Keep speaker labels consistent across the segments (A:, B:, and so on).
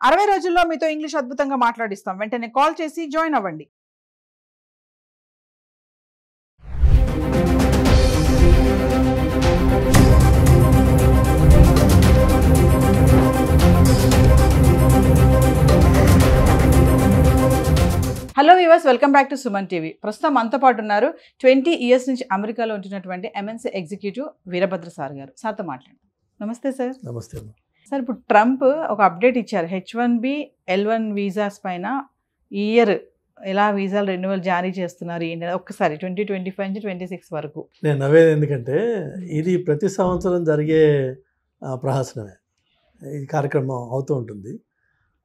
A: 60 రోజుల్లో మీతో ఇంగ్లీష్ అద్భుతంగా మాట్లాడిస్తాం. వెంటనే కాల్ చేసి జాయిన్ అవ్వండి. Hello viewers, welcome back to Suman TV. ప్రస్తుతం మనతో పాటు ఉన్నారు 20 ఇయర్స్ నుంచి అమెరికాలో ఉంటున్నటువంటి ఎంఎన్సీ ఎగ్జిక్యూటివ్ వీరభద్ర సార్ గారు. సార్తో మాట్లాడండి. నమస్తే సార్.
B: నమస్తే
A: సార్, ఇప్పుడు ట్రంప్ ఒక అప్డేట్ ఇచ్చారు. H1B L1 వీసాస్ పైన ఈ ఇయర్ ఎలా వీసాలు రెన్యువల్ జారీ చేస్తున్నారు ఒక్కసారి 2025 నుంచి 26 వరకు.
B: నేను నవ్వేది ఎందుకంటే ఇది ప్రతి సంవత్సరం జరిగే ప్రహసనమే. ఈ కార్యక్రమం అవుతూ ఉంటుంది.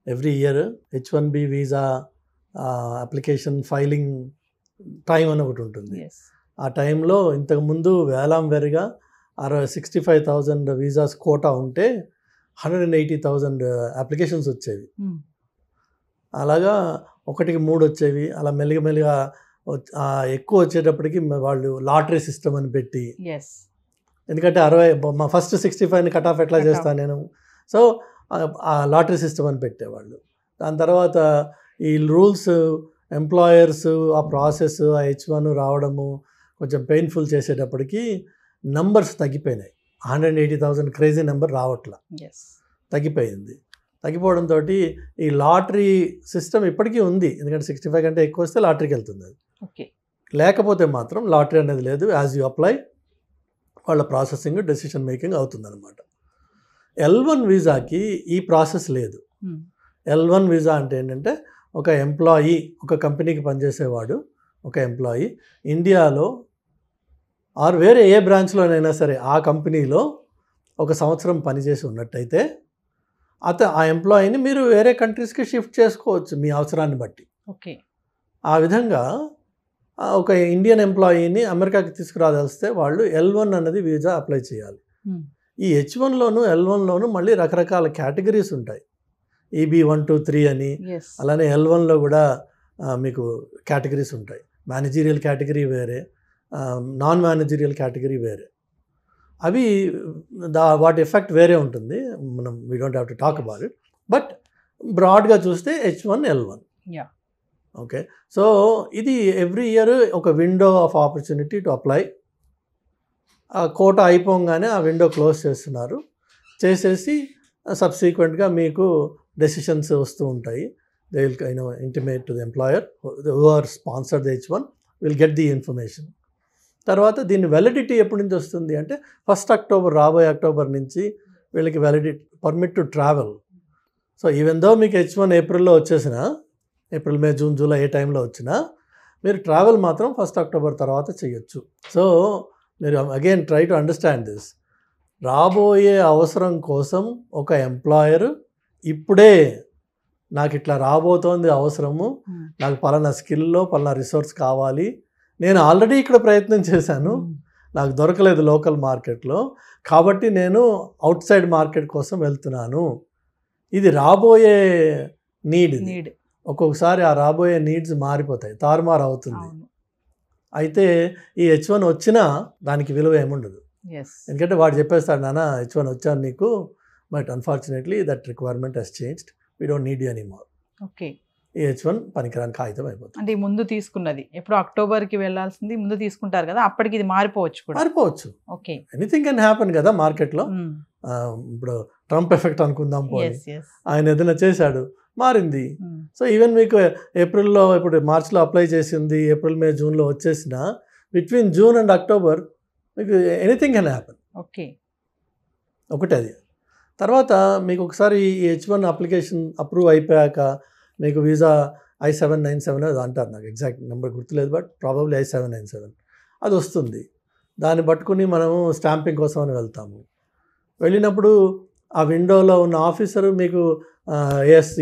B: Every year H1B visa application filing time అని ఒకటి ఉంటుంది. ఆ టైంలో ఇంతకుముందు వేలంవెరిగా 65,000 వీసాస్ కోటా ఉంటే 180,000 అప్లికేషన్స్ వచ్చేవి. అలాగా 1-3 వచ్చేవి. అలా మెల్లిగా ఎక్కువ వచ్చేటప్పటికి వాళ్ళు లాటరీ సిస్టమ్ అని పెట్టి, ఎందుకంటే 60 ఫస్ట్ 65ని కట్ ఆఫ్ ఎట్లా చేస్తాను నేను, సో ఆ లాటరీ సిస్టమ్ అని పెట్టేవాళ్ళు. దాని తర్వాత ఈ రూల్స్, ఎంప్లాయర్స్ ఆ ప్రాసెస్, ఆ H1 రావడము కొంచెం పెయిన్ఫుల్ చేసేటప్పటికి నంబర్స్ తగ్గిపోయినాయి. 180,000 క్రేజీ నెంబర్ రావట్లా, తగ్గిపోయింది. తగ్గిపోవడంతో ఈ లాటరీ సిస్టమ్ ఇప్పటికీ ఉంది. ఎందుకంటే 65 కంటే ఎక్కువ వస్తే లాటరీకి వెళ్తుంది. అది లేకపోతే మాత్రం లాటరీ అనేది లేదు. యాజ్ యూ అప్లై వాళ్ళ ప్రాసెసింగ్, డెసిషన్ మేకింగ్ అవుతుందన్నమాట. L1 వీసాకి ఈ ప్రాసెస్ లేదు. L1 వీసా అంటే ఏంటంటే ఒక ఎంప్లాయీ, ఒక కంపెనీకి పనిచేసేవాడు, ఒక ఎంప్లాయీ ఇండియాలో ఆర్ వేరే ఏ బ్రాంచ్లోనైనా సరే ఆ కంపెనీలో 1 సంవత్సరం పనిచేసి ఉన్నట్టయితే ఆ ఎంప్లాయీని మీరు వేరే కంట్రీస్కి షిఫ్ట్ చేసుకోవచ్చు మీ అవసరాన్ని బట్టి. ఆ విధంగా ఒక ఇండియన్ ఎంప్లాయీని అమెరికాకి తీసుకురాదలిస్తే వాళ్ళు L1 అన్నది వీసా అప్లై చేయాలి. ఈ H1లోను L1లోను మళ్ళీ రకరకాల కేటగిరీస్ ఉంటాయి. EB 1, 2, 3 అని. అలానే L1లో కూడా మీకు కేటగిరీస్ ఉంటాయి. మేనేజీరియల్ కేటగిరీ వేరే, నాన్ మేనేజీరియల్ కేటగిరీ వేరే. అవి వాటి ఎఫెక్ట్ వేరే ఉంటుంది. మనం we don't have to talk about it. But బ్రాడ్గా చూస్తే H1 L1. ఓకే, సో ఇది ఎవ్రీ ఇయర్ ఒక window of opportunity to apply. ఆ కోటా అయిపోగానే ఆ విండో క్లోజ్ చేస్తున్నారు. చేసేసి సబ్సీక్వెంట్గా మీకు డెసిషన్స్ వస్తూ ఉంటాయి. They will intimate to the employer who are sponsored the H1 will get the information. తర్వాత దీని వ్యాలిడిటీ ఎప్పటి నుంచి వస్తుంది అంటే 1 అక్టోబర్, రాబోయే అక్టోబర్ నుంచి వీళ్ళకి validity, permit to travel. So even though మీకు H1 ఏప్రిల్లో వచ్చేసినా, ఏప్రిల్, మే, జూన్, జూలై ఏ టైంలో వచ్చినా మీరు ట్రావెల్ మాత్రం 1 అక్టోబర్ తర్వాత చేయొచ్చు. సో మీరు again try to understand this. రాబోయే అవసరం కోసం ఒక ఎంప్లాయర్ ఇప్పుడే నాకు ఇట్లా రాబోతోంది అవసరము, నాకు పలానా స్కిల్లో పలానా రిసోర్స్ కావాలి, నేను ఆల్రెడీ ఇక్కడ ప్రయత్నం చేశాను, నాకు దొరకలేదు లోకల్ మార్కెట్లో, కాబట్టి నేను అవుట్ సైడ్ మార్కెట్ కోసం వెళ్తున్నాను. ఇది రాబోయే నీడ్. ఒక్కొక్కసారి ఆ రాబోయే నీడ్స్ మారిపోతాయి, తారుమారు అవుతుంది. అయితే ఈ H1 వచ్చినా దానికి విలువ ఏముండదు. ఎందుకంటే వాడు చెప్పేస్తాడు, నాన్న H1 వచ్చాను నీకు, but unfortunately that requirement has changed, we don't need you anymore. ఈ H1 పనికిరాని కాగితం అయిపోతుంది.
A: అంటే ముందు తీసుకున్నది ఎప్పుడు అక్టోబర్కి వెళ్ళాల్సింది ముందు తీసుకుంటారు కదా, అప్పటికి ఇది మారిపోవచ్చు. ఎనీథింగ్ కెన్ హ్యాపెన్ కదా మార్కెట్లో. ఇప్పుడు ట్రంప్ ఎఫెక్ట్ అనుకుందాం, ఆయన ఏదైనా చేశాడు, మారింది. సో ఈవెన్ మీకు ఏప్రిల్లో, ఇప్పుడు మార్చ్లో అప్లై చేసింది, ఏప్రిల్, మే, జూన్లో వచ్చేసిన బిట్వీన్ జూన్ అండ్ అక్టోబర్ మీకు ఎనీథింగ్ కెన్ హ్యాపెన్. ఒకటి అది. తర్వాత మీకు ఒకసారి ఈ H1 అప్లికేషన్ అప్రూవ్ అయిపోయాక మీకు వీసా I-797 అది అంటారు, నాకు ఎగ్జాక్ట్ నెంబర్ గుర్తులేదు, బట్ ప్రాబబ్లీ I-797 అది వస్తుంది. దాన్ని పట్టుకుని మనము స్టాంపింగ్ కోసం అని వెళ్తాము. వెళ్ళినప్పుడు ఆ విండోలో ఉన్న ఆఫీసరు మీకు ఎస్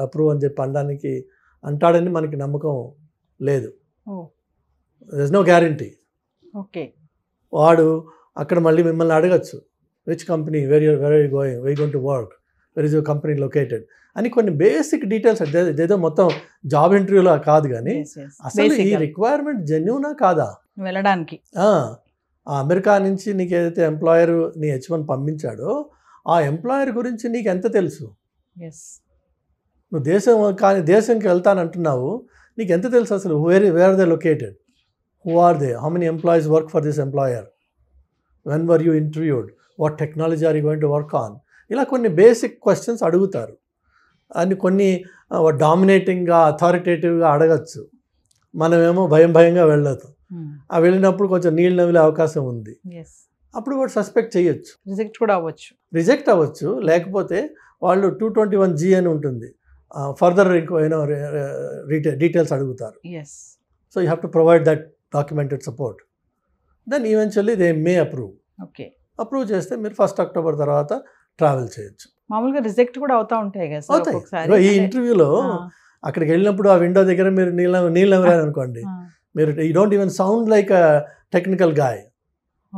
A: అప్రూవ్ అని చెప్పి అనడానికి అంటాడని మనకి నమ్మకం లేదు. There is no guarantee. వాడు అక్కడ మళ్ళీ మిమ్మల్ని అడగచ్చు, which company, where you going, we going to work, where is your company located అని కొన్ని బేసిక్ డీటెయిల్స్. ఏదో మొత్తం జాబ్ ఇంటర్వ్యూలో కాదు, కానీ అసలు ఈ రిక్వైర్మెంట్ జెన్యూనా కాదా వెళ్ళడానికి.
B: ఆ అమెరికా నుంచి నీకు ఏదైతే ఎంప్లాయర్ నీ H1 పంపించాడో ఆ ఎంప్లాయర్ గురించి నీకు ఎంత తెలుసు? నువ్వు దేశంకి వెళ్తానంటున్నావు, నీకు ఎంత తెలుసు అసలు where they located, who are they, how many employees work for this employer, when were you interviewed, what technology are you going to work on, ఇలా కొన్ని బేసిక్ క్వశ్చన్స్ అడుగుతారు. అని కొన్ని డామినేటింగ్గా అథారిటేటివ్గా అడగచ్చు. మనమేమో భయంగా వెళ్ళదు. ఆ వెళ్ళినప్పుడు కొంచెం నీళ్ళు నవ్విలే అవకాశం ఉంది. అప్పుడు వాడు సస్పెక్ట్ చేయొచ్చు, రిజెక్ట్ అవ్వచ్చు. లేకపోతే వాళ్ళు 221G అని ఉంటుంది, ఫర్దర్ డీటెయిల్స్ అడుగుతారు. So you have to provide that documented support. Then eventually they may approve చేస్తే మీరు 1 October తర్వాత ట్రావెల్ చేయొచ్చు.
C: మామూలుగా రిజెక్ట్ కూడా అవుతాయి కదా
B: అవుతాయి. ఈ ఇంటర్వ్యూలో అక్కడికి వెళ్ళినప్పుడు ఆ విండో దగ్గర మీరు నీళ్ళు అనుకోండి, మీరు you don't even sound like a technical guy.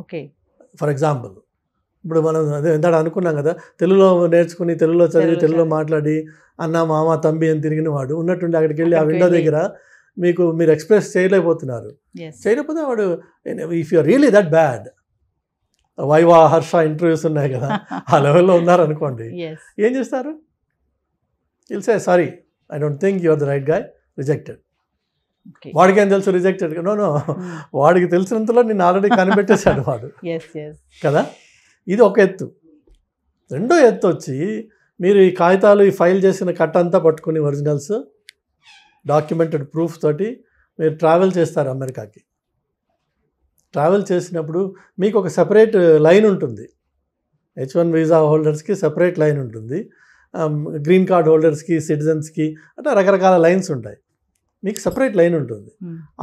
C: Okay,
B: for example ఇప్పుడు మనం అదే ఇందాక అనుకున్నాం కదా, తెలుగులో నేర్చుకుని తెలుగులో చదివి తెలుగులో మాట్లాడి అన్న మామ తంబి అని తిరిగిన వాడు ఉన్నట్టుండి అక్కడికి వెళ్ళి ఆ విండో దగ్గర మీరు ఎక్స్ప్రెస్ చేయలేకపోతున్నారు. చేయలేకపోతే వాడు, if you are really that bad, Viva Harsha interviews ఉన్నాయి కదా, ఆ లెవెల్లో ఉన్నారనుకోండి, ఏం చేస్తారు? Will say sorry, I don't think you are the right guy, rejected. వాడికి ఏం తెలుసు రిజెక్టెడ్? నో, వాడికి తెలిసినంతలో నేను ఆల్రెడీ కనిపెట్టేశాడు వాడు కదా. ఇది ఒక ఎత్తు. రెండో ఎత్తు వచ్చి మీరు ఈ కాగితాలు ఈ ఫైల్ చేసిన కట్ అంతా పట్టుకుని ఒరిజినల్స్ డాక్యుమెంటెడ్ ప్రూఫ్ తోటి మీరు ట్రావెల్ చేస్తారు అమెరికాకి. ట్రావెల్ చేసినప్పుడు మీకు ఒక సెపరేట్ లైన్ ఉంటుంది. H1 వీసా హోల్డర్స్కి సెపరేట్ లైన్ ఉంటుంది, గ్రీన్ కార్డ్ హోల్డర్స్కి, సిటిజన్స్కి అట్లా రకరకాల లైన్స్ ఉంటాయి. మీకు సెపరేట్ లైన్ ఉంటుంది.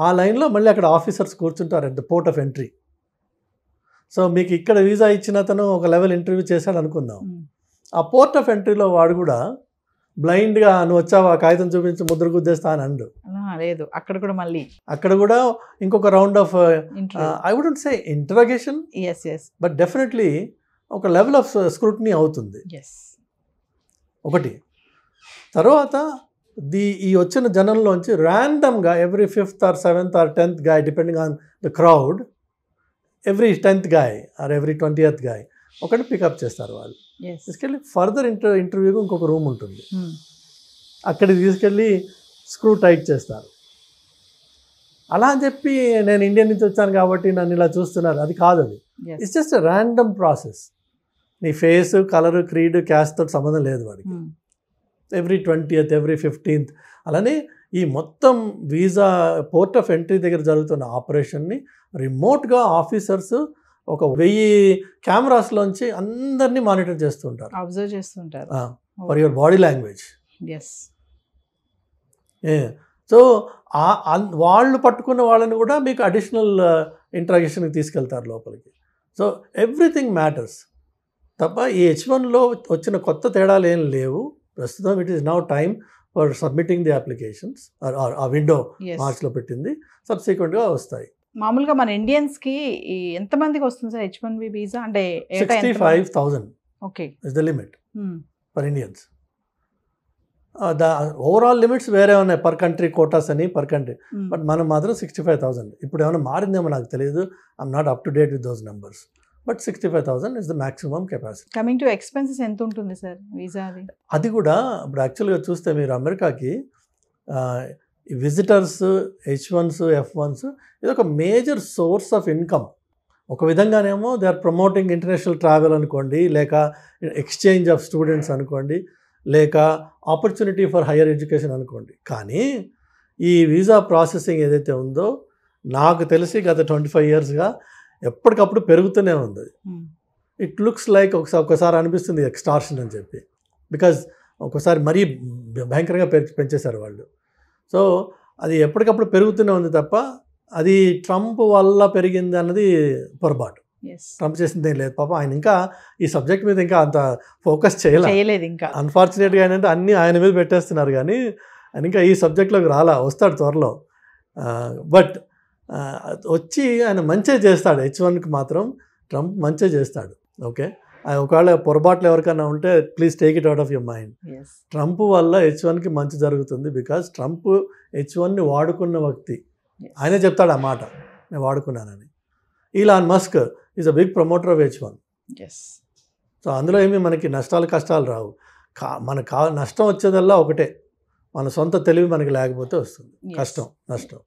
B: ఆ లైన్లో మళ్ళీ అక్కడ ఆఫీసర్స్ కూర్చుంటారు at the port of entry. So మీకు ఇక్కడ వీసా ఇచ్చిన అతను ఒక లెవెల్ ఇంటర్వ్యూ చేశాడు అనుకుందాం, ఆ పోర్ట్ ఆఫ్ ఎంట్రీలో వాడు కూడా బ్లైండ్గా నువ్వు వచ్చావు ఆ కాగితం చూపించి ముద్ర గుద్దేస్తా అని అండు
C: లేదు. అక్కడ కూడా
B: ఇంకొక round of I wouldn't say interrogation, but definitely ఒక లెవెల్ ఆఫ్ స్క్రూటినీ అవుతుంది. ఒకటి. తర్వాత ఈ వచ్చిన జనంలోంచి ర్యాండమ్గా every 5th or 7th or 10th guy depending on the crowd, every 10th guy or every 20th guy ఒకటి పికప్ చేస్తారు వాళ్ళు. తీసుకెళ్ళి ఫర్దర్ ఇంటర్వ్యూకి ఇంకొక రూమ్ ఉంటుంది, అక్కడికి తీసుకెళ్ళి స్క్రూ టైట్ చేస్తారు. అలా అని చెప్పి నేను ఇండియా నుంచి వచ్చాను కాబట్టి నన్ను ఇలా చూస్తున్నారు, అది కాదు. అది ఇట్స్ జస్ట్ ర్యాండమ్ ప్రాసెస్. నీ ఫేస్, కలరు, క్రీడ్, క్యాస్ట్ తోటి సంబంధం లేదు వాడికి. ఎవ్రీ 20th, ఎవ్రీ 15th అలానే ఈ మొత్తం వీసా పోర్ట్ ఆఫ్ ఎంట్రీ దగ్గర జరుగుతున్న ఆపరేషన్ని రిమోట్గా ఆఫీసర్స్ ఒక 1000 కెమెరాస్లోంచి అందరినీ మానిటర్ చేస్తుంటారు,
C: అబ్జర్వ్ చేస్తుంటారు
B: for your body language. So వాళ్ళు పట్టుకున్న వాళ్ళని కూడా మీకు అడిషనల్ ఇంట్రాగేషన్కి తీసుకెళ్తారు లోపలికి. సో ఎవ్రీథింగ్ మ్యాటర్స్ తప్ప ఈ H1లో వచ్చిన కొత్త తేడాలు ఏం లేవు ప్రస్తుతం. It is now time for submitting the applications. ఆ విండో మార్చ్లో పెట్టింది, సబ్సిక్వెంట్గా వస్తాయి.
C: మామూలుగా మన ఇండియన్స్కి ఎంతమందికి వస్తుంది సార్ H1B వీసా? అంటే
B: 65,000 is the limit for Indians. The overall limits వేరే ఉన్నాయి, పర్ కంట్రీ కోటాస్ అని పర్ కంట్రీ. బట్ మనం మాత్రం 65,000. ఇప్పుడు ఏమైనా మారిందేమో నాకు తెలియదు, I'm not up to date with those numbers. But 65,000 is the maximum capacity.
C: Coming to expenses ఎంత ఉంటుంది సార్ వీసా?
B: అది కూడా ఇప్పుడు యాక్చువల్గా చూస్తే మీరు అమెరికాకి విజిటర్స్, H1s, F1s ఇది ఒక మేజర్ సోర్స్ ఆఫ్ ఇన్కమ్. ఒక విధంగానేమో they are promoting international travel అనుకోండి, లేక ఎక్స్చేంజ్ ఆఫ్ స్టూడెంట్స్ అనుకోండి, లేక ఆపర్చునిటీ ఫర్ హయ్యర్ ఎడ్యుకేషన్ అనుకోండి. కానీ ఈ వీసా ప్రాసెసింగ్ ఏదైతే ఉందో నాకు తెలిసి గత 25 yearsగా ఎప్పటికప్పుడు పెరుగుతూనే ఉంది. ఇట్ లుక్స్ లైక్ ఒకసారి అనిపిస్తుంది ఎక్స్టార్షన్ అని చెప్పి, బికాజ్ ఒకసారి మరీ భయంకరంగా పెంచేశారు వాళ్ళు. సో అది ఎప్పటికప్పుడు పెరుగుతూనే ఉంది తప్ప అది ట్రంప్ వల్ల పెరిగింది అన్నది పొరపాటు. ట్రంప్ చేసింది ఏం లేదు పాపం. ఆయన ఇంకా ఈ సబ్జెక్ట్ మీద ఇంకా అంత ఫోకస్ చేయలేదు. ఇంకా అన్ఫార్చునేట్గా ఏంటంటే అన్నీ ఆయన మీద పెట్టేస్తున్నారు, కానీ ఆయన ఇంకా ఈ సబ్జెక్ట్లోకి వస్తాడు త్వరలో. బట్ వచ్చి ఆయన మంచిగా చేస్తాడు. H1కి మాత్రం ట్రంప్ మంచిగా చేస్తాడు. ఓకే, ఒకవేళ పొరపాట్లు ఎవరికైనా ఉంటే please take it out of your mind. Trump వల్ల H1కి మంచి జరుగుతుంది, బికాజ్ ట్రంప్ H1ని వాడుకున్న వ్యక్తి. ఆయనే చెప్తాడు ఆ మాట, నేను వాడుకున్నానని. Elon Musk is a big promoter of H1. So అందులో ఏమీ మనకి నష్టాలు కష్టాలు రావు. మనకు నష్టం వచ్చేదల్లా ఒకటే, మన సొంత తెలివి మనకి లేకపోతే వస్తుంది, కష్టం, నష్టం.